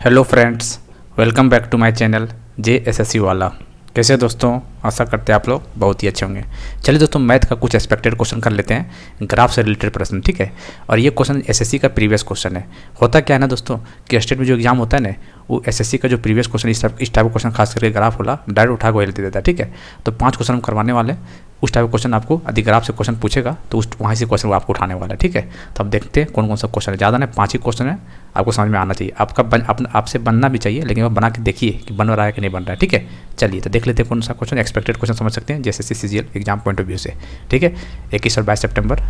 Hello friends, welcome back to my channel JSSC वाला। कैसे दोस्तों, आशा करते हैं आप लोग बहुत ही अच्छे होंगे। चलिए दोस्तों, मैथ का कुछ एक्सपेक्टेड क्वेश्चन कर लेते हैं, ग्राफ से रिलेटेड प्रश्न, ठीक है। और ये क्वेश्चन SSC का प्रीवियस क्वेश्चन है। होता क्या है ना दोस्तों कि स्टेट में जो एग्जाम होता है ना, वो SSC का जो प्रीवियस क्वेश्चन इस टाइप का क्वेश्चन खास करके ग्राफ वाला डायरेक्ट उठा के दे देता है, ठीक है। तो 5 क्वेश्चन हम करवाने वाले हैं। उस टाइप का क्वेश्चन आपको यदि ग्राफ से क्वेश्चन पूछेगा तो उस वहाँ से क्वेश्चन वो आपको उठाने वाला है, ठीक है। तो अब देखते हैं कौन कौन सा क्वेश्चन है। ज़्यादा नहीं, 5 ही क्वेश्चन है, आपको समझ में आना चाहिए। आपसे बनना भी चाहिए, लेकिन वो बना के देखिए कि बन रहा है कि नहीं बन रहा है, ठीक है। चलिए तो देख लेते हैं कौन सा क्वेश्चन, एक्सपेक्टेड क्वेश्चन समझ सकते हैं JSSC CGL exam point of view से, ठीक है। 21 और 22 सितंबर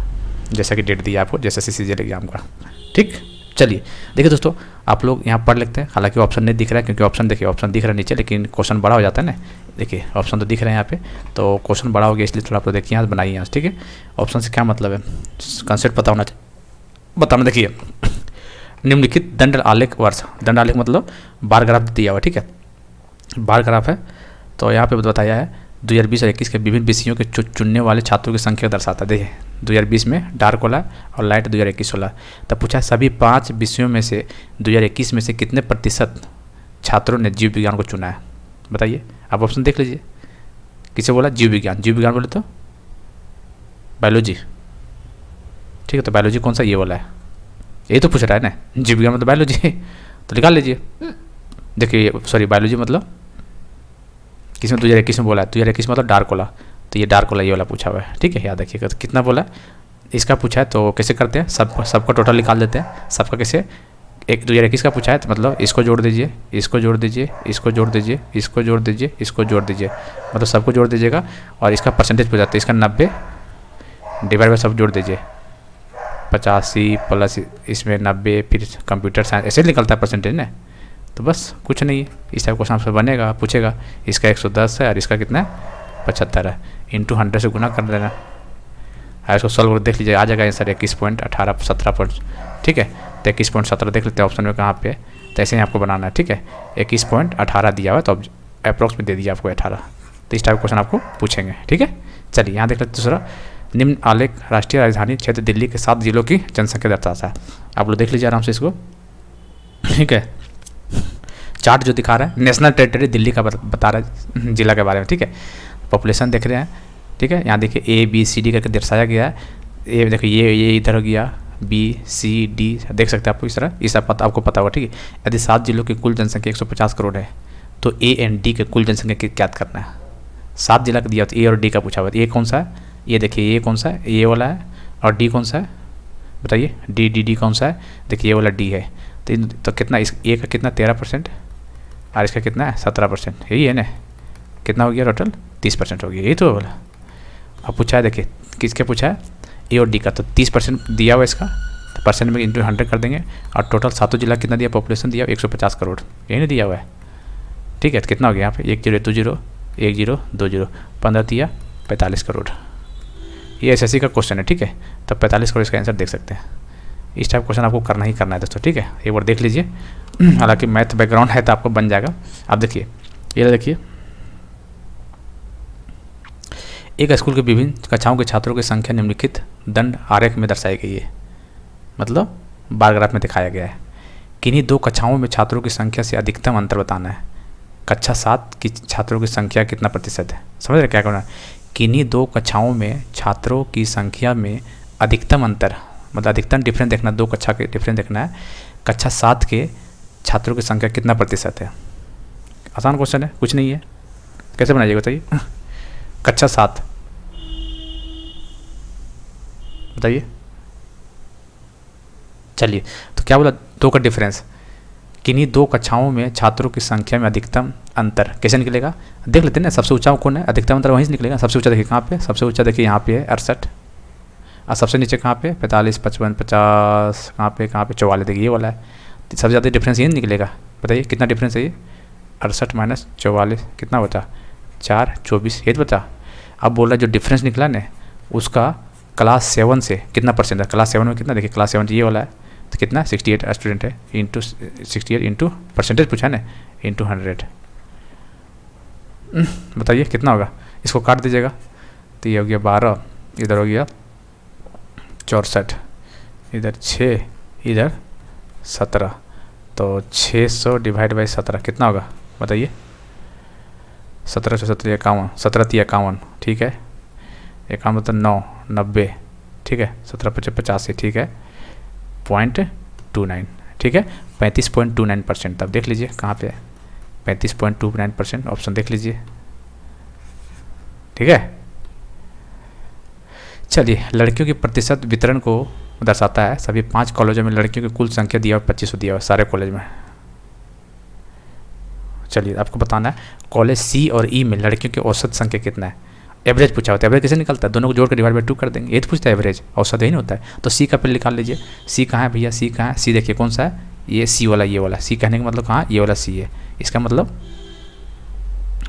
जैसा कि डेट दिया आपको JSSC CGL एग्जाम का, ठीक। चलिए देखिए दोस्तों, आप लोग यहाँ पढ़ लेते हैं। हालांकि ऑप्शन नहीं दिख रहा है, क्योंकि ऑप्शन देखिए, ऑप्शन दिख रहा है नीचे, लेकिन क्वेश्चन बड़ा हो जाता है ना। देखिए ऑप्शन तो दिख रहे हैं यहाँ पे, तो क्वेश्चन बड़ा हो गया, इसलिए थोड़ा आप लोग देखिए यहाँ बनाइए यहाँ, ठीक है। ऑप्शन से क्या मतलब है, कंसेप्ट पता होना चाहिए, बताना। देखिए, निम्नलिखित दंड आलेख वर्ष, दंड आलेख मतलब बार ग्राफ दिया हुआ, ठीक है। बार ग्राफ है, तो यहाँ पे बताया है 2020 और 21 के विभिन्न विषयों के चुनने वाले छात्रों की संख्या दर्शाता है। देखिए 2020 में डार्क वाला और लाइट 2021 वाला। तब पूछा है सभी 5 विषयों में से 2021 में से कितने प्रतिशत छात्रों ने जीव विज्ञान को चुना है, बताइए। आप ऑप्शन देख लीजिए। किसे बोला? जीव विज्ञान। जीव विज्ञान बोले तो बायोलॉजी, ठीक है। तो बायोलॉजी कौन सा? ये वाला है, यही तो पूछ रहा है ना। जीव विज्ञान मतलब बायोलॉजी, तो निकाल लीजिए। देखिए सॉरी, बायोलॉजी मतलब किसमें 2021 में बोला है, 2021 मतलब डार्क वाला, तो ये डार्क वाला ये वाला पूछा हुआ है, ठीक है। याद रखिएगा। तो कितना बोला इसका पूछा है, तो कैसे करते हैं, सबका टोटल निकाल देते हैं। सबका कैसे, एक 2021 का पूछा है तो मतलब इसको जोड़ दीजिए, इसको जोड़ दीजिए, इसको जोड़ दीजिए, इसको जोड़ दीजिए, इसको जोड़ दीजिए, मतलब सबको जोड़ दीजिएगा। और इसका परसेंटेज पूछा है, इसका 90 डिवाइड बाय सब जोड़ दीजिए, 85 प्लस इसमें 90, फिर कंप्यूटर साइंस, ऐसे निकलता है परसेंटेज ना। तो बस कुछ नहीं, इस टाइप क्वेश्चन आपसे बनेगा, पूछेगा। इसका 110 है और इसका कितना है, 75 है। इंटू 100 से गुना कर देना है। इसको सॉल्व कर देख लीजिए, आ जाएगा आंसर 21.18 17 पॉइंट, ठीक है। तो 21.17 देख लेते हैं ऑप्शन में कहाँ पे है, तो ऐसे ही आपको बनाना है, ठीक है। 21.18 दिया हुआ है, तो अब अप्रॉक्स में दे दिया आपको 18। तो इस टाइप क्वेश्चन आपको पूछेंगे, ठीक है। चलिए यहाँ देख लेते दूसरा, निम्न आलेख राष्ट्रीय राजधानी क्षेत्र दिल्ली के 7 जिलों की जनसंख्या दर्शाता है। आप लोग देख लीजिए आराम से इसको, ठीक है। चार्ट जो दिखा रहा है नेशनल टेरिटरी दिल्ली का बता रहा है, जिला के बारे में, ठीक है। पॉपुलेशन देख रहे हैं, ठीक है। यहाँ देखिए ABCD करके दर्शाया गया है। ये देखिए, ये इधर हो गया, BCD देख सकते हैं आपको इस तरह, इस आपको पता होगा, ठीक है। यदि 7 जिलों की कुल जनसंख्या 150 करोड़ है, तो A and D के कुल जनसंख्या ज्ञात करना है। 7 जिला का दिया, तो A और D का पूछा हुआ है। ए कौन सा है, ये देखिए, ये कौन सा है, ये वाला है। और D कौन सा है, बताइए। D कौन सा है, देखिए ये वाला D है। तो कितना, इस A का कितना 13% और इसका कितना है 17%, यही है ना। कितना हो गया टोटल, 30% हो गया, यही तो बोला। अब पूछा है, देखिए किसके पूछा है, A और D का। तो 30% दिया हुआ इसका, तो परसेंट में इंटू 100 कर देंगे। और टोटल 7 जिला कितना दिया, पॉपुलेशन दिया 150 करोड़, यही नहीं दिया हुआ है, ठीक है। तो कितना हो गया यहाँ पे 1020 1020 15 दिया 45 करोड़। ये SSC का क्वेश्चन है, ठीक है। तो 45 करोड़ इसका आंसर देख सकते हैं। इस टाइप क्वेश्चन आपको करना ही करना है दोस्तों, ठीक है। एक बार देख लीजिए, हालांकि मैथ बैकग्राउंड है तो आपको बन जाएगा। आप देखिए, ये देखिए, एक स्कूल के विभिन्न कक्षाओं के छात्रों की संख्या निम्नलिखित दंड आरेख में दर्शाई गई है, मतलब बार ग्राफ में दिखाया गया है। किन्हीं 2 कक्षाओं में छात्रों की संख्या से अधिकतम अंतर बताना है। कक्षा 7 की छात्रों की संख्या कितना प्रतिशत है, समझ रहे क्या करना है। किन्हीं 2 कक्षाओं में छात्रों की संख्या में अधिकतम अंतर, मतलब अधिकतम डिफरेंस देखना, 2 कक्षा के डिफरेंस देखना है। कक्षा 7 के छात्रों की संख्या कितना प्रतिशत है। आसान क्वेश्चन है, कुछ नहीं है। कैसे बनाइएगा बताइए। कक्षा 7 बताइए। चलिए, तो क्या बोला, 2 का डिफरेंस। किन्हीं 2 कक्षाओं में छात्रों की संख्या में अधिकतम अंतर कैसे निकलेगा, देख लेते हैं ना। सबसे ऊंचा कौन है, अधिकतम अंतर वहीं से निकलेगा। सबसे ऊंचा देखिए कहाँ पे, सबसे ऊंचा देखिए यहाँ पे है 68, और सबसे नीचे कहाँ पे 45 55 50, कहाँ पे 44, देखिए ये वाला है। तो सबसे ज़्यादा डिफरेंस यही निकलेगा। बताइए कितना डिफरेंस है ये, 68 माइनस 44 कितना बचा, 4 24, ये तो बचा। अब बोल रहा है जो डिफरेंस निकला ना, उसका क्लास 7 से कितना परसेंट है। क्लास 7 में कितना, देखिए क्लास 7 ये वाला है, तो कितना 68 स्टूडेंट है, इंटू 68 इंटू परसेंटेज पूछा ना, इंटू 100। बताइए कितना होगा, इसको काट दीजिएगा। तो ये हो गया 12, इधर हो गया 64, इधर 6, इधर 17, तो 600 डिवाइड बाई 17 कितना होगा बताइए? 17 से 17 51, 17 3 51, ठीक है, 51 मतलब 9 90, ठीक है, 17 55 85, ठीक है, 0.29, ठीक है, 35.29%। तब देख लीजिए कहाँ पे है 35.29%, ऑप्शन देख लीजिए, ठीक है। चलिए, लड़कियों की प्रतिशत वितरण को दर्शाता है। सभी 5 कॉलेजों में लड़कियों की कुल संख्या दिया हुआ 2500 दिया हुआ सारे कॉलेज में। चलिए, आपको बताना है कॉलेज सी और ई में लड़कियों की औसत संख्या कितना है। एवरेज पूछा होता है, एवरेज कैसे निकलता है? दोनों को जोड़ कर डिवाइड बाई 2 कर देंगे, ये तो पूछता है एवरेज, औसत यही नहीं होता है। तो सी का पहले निकाल लीजिए, सी कहाँ है भैया? सी कहाँ है? सी देखिए कौन सा है, ये सी वाला, ये वाला। सी कहने का मतलब कहाँ? ये वाला सी है, इसका मतलब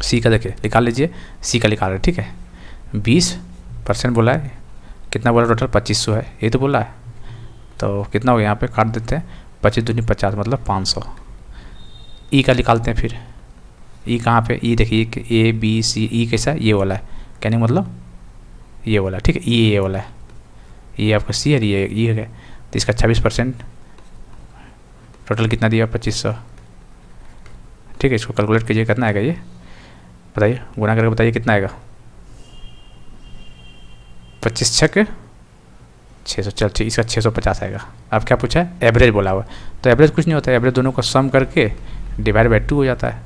सी का देखिए निकाल लीजिए, सी का निकाल रहे, ठीक है। 20% बोला है, कितना बोला टोटल? 2500 है, ये तो बोला है। तो कितना हो गया यहाँ पे, काट देते हैं, 25 दूनी 50 मतलब 500। ई का निकालते हैं फिर, ई कहाँ पे? ई देखिए ए बी सी, ई कैसा? ये वाला है, कहने का मतलब ये वाला, ठीक है, ये वाला है, ये आपका सी है, ये है। तो इसका 26%, टोटल कितना दिया? 2500, ठीक है। इसको कैलकुलेट कीजिए कितना आएगा, ये बताइए, गुना करके बताइए कितना आएगा। 25 छक 600, चल ठीक, इसका 650 आएगा। अब क्या पूछा है? एवरेज बोला हुआ, तो एवरेज कुछ नहीं होता है, एवरेज दोनों का सम करके डिवाइड बाई 2 हो जाता है,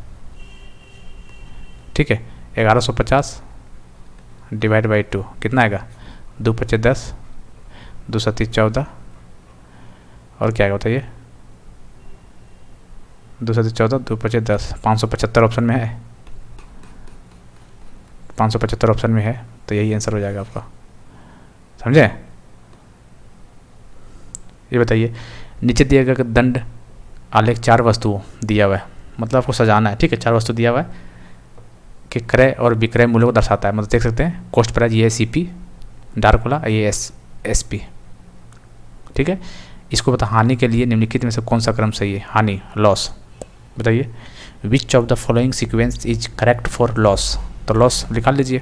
ठीक है। 1150 डिवाइड बाई 2 कितना आएगा? 2 5 10, 2 7 14, और क्या आएगा बताइए? 2 7 14, 2 5 10, 575 ऑप्शन में है, 575 ऑप्शन में है, तो यही आंसर हो जाएगा आपका, समझे? ये बताइए, नीचे दिया गया दंड आलेख 4 वस्तुओं दिया हुआ है, मतलब आपको सजाना है, ठीक है। 4 वस्तु दिया हुआ है कि क्रय और विक्रय मूल्यों को दर्शाता है, मतलब देख सकते हैं कॉस्ट प्राइस, ये सी पी, डार्क वाला ये एस पी, ठीक है। इसको बता, हानि के लिए निम्नलिखित में से कौन सा क्रम सही है? हानि, लॉस, बताइए which of the following sequence is correct for loss. तो लॉस निकाल लीजिए,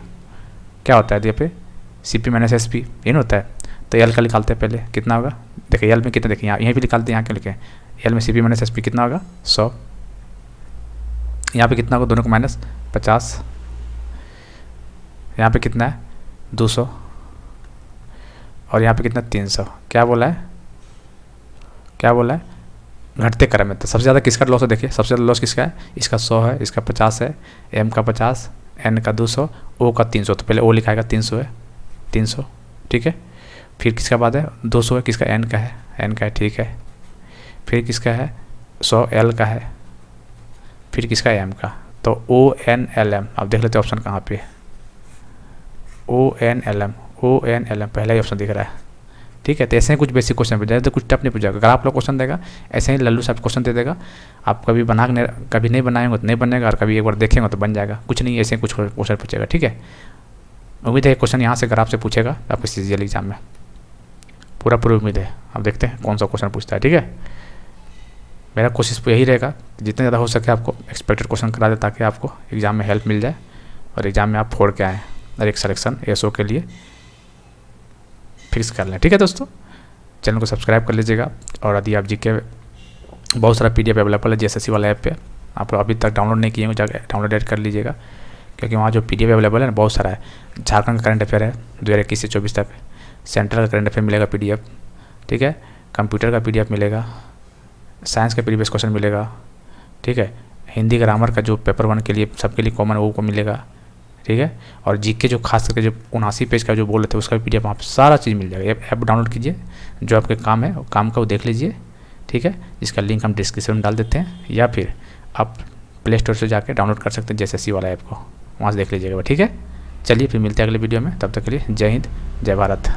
क्या होता है यहाँ पे? C P minus S P, ये नहीं होता है। तो एल का निकालते हैं पहले, कितना होगा? देखिए एल में कितना, देखिए यहाँ भी निकालते हैं, यहाँ क्या लिखे? एल में C P minus S P कितना होगा? 100। यहाँ पे कितना होगा? दोनों को माइनस 50। यहाँ पे कितना है? 200। और यहाँ पे कितना? 300। क्या बोला है? क्या बोला है? घटते क्रम में। तो सबसे ज़्यादा किसका लॉस है? देखिए सबसे ज़्यादा लॉस किसका है? इसका 100 है, इसका 50 है, एम का 50, एन का 200, ओ का 300। तो पहले ओ लिखाएगा, 300 है, 300, ठीक है। फिर किसका बाद है? 200 है, किसका? एन का है, एन का है, ठीक है। फिर किसका है? 100 एल का है, फिर किसका? एम का। तो ओ एन एल एम, आप देख लेते ऑप्शन कहाँ पे? O N L M, O N L M, पहला ही ऑप्शन दिख रहा है, ठीक है। तो ऐसे ही कुछ बेसिक क्वेश्चन पूछा, तो कुछ टफ नहीं पूछा। अगर आप लोग क्वेश्चन देगा ऐसे ही लल्लू साहब क्वेश्चन दे देगा, आप कभी कभी नहीं बनाएंगे तो नहीं बनेगा, और कभी एक बार देखेंगे तो बन जाएगा। कुछ नहीं, ऐसे ही कुछ क्वेश्चन पूछेगा, ठीक है। उम्मीद है क्वेश्चन यहाँ से अगर आपसे पूछेगा आपके सीजीएल एग्जाम में, पूरा उम्मीद है। अब देखते हैं कौन सा क्वेश्चन पूछता है, ठीक है। मेरा कोशिश यही रहेगा जितने ज़्यादा हो सके आपको एक्सपेक्टेड क्वेश्चन करा दे, ताकि आपको एग्जाम में हेल्प मिल जाए और एग्जाम में आप फोड़ के आएँ और एक सिलेक्शन एसओ के लिए फिक्स कर लें, ठीक है दोस्तों। चैनल को सब्सक्राइब कर लीजिएगा, और यदि आप जीके बहुत सारा पीडीएफ अवेलेबल है जेएसएससी वाला ऐप पे, आप अभी तक डाउनलोड नहीं किए होंगे, जाकर डाउनलोड कर लीजिएगा, क्योंकि वहाँ जो पीडीएफ अवेलेबल है ना बहुत सारा है। झारखंड का करंट अफेयर है 2021 से 24 तक, सेंट्रल का करंट अफेयर मिलेगा पीडीएफ, ठीक है। कंप्यूटर का पीडीएफ मिलेगा, साइंस का प्रीवियस क्वेश्चन मिलेगा, ठीक है। हिंदी ग्रामर का जो पेपर 1 के लिए सबके लिए कॉमन है वो को मिलेगा, ठीक है। और जीके जो खास करके जो 79 पेज का जो बोल रहे थे उसका पीडीएफ वहाँ पे सारा चीज़ मिल जाएगा। ऐप डाउनलोड कीजिए, जो आपके काम है काम का वो देख लीजिए, ठीक है। इसका लिंक हम डिस्क्रिप्शन में डाल देते हैं, या फिर आप प्ले स्टोर से जाकर डाउनलोड कर सकते हैं जेएसएससी वाला ऐप को, वहाँ से देख लीजिएगा, ठीक है। चलिए फिर मिलते हैं अगले वीडियो में, तब तक के लिए जय हिंद, जय भारत।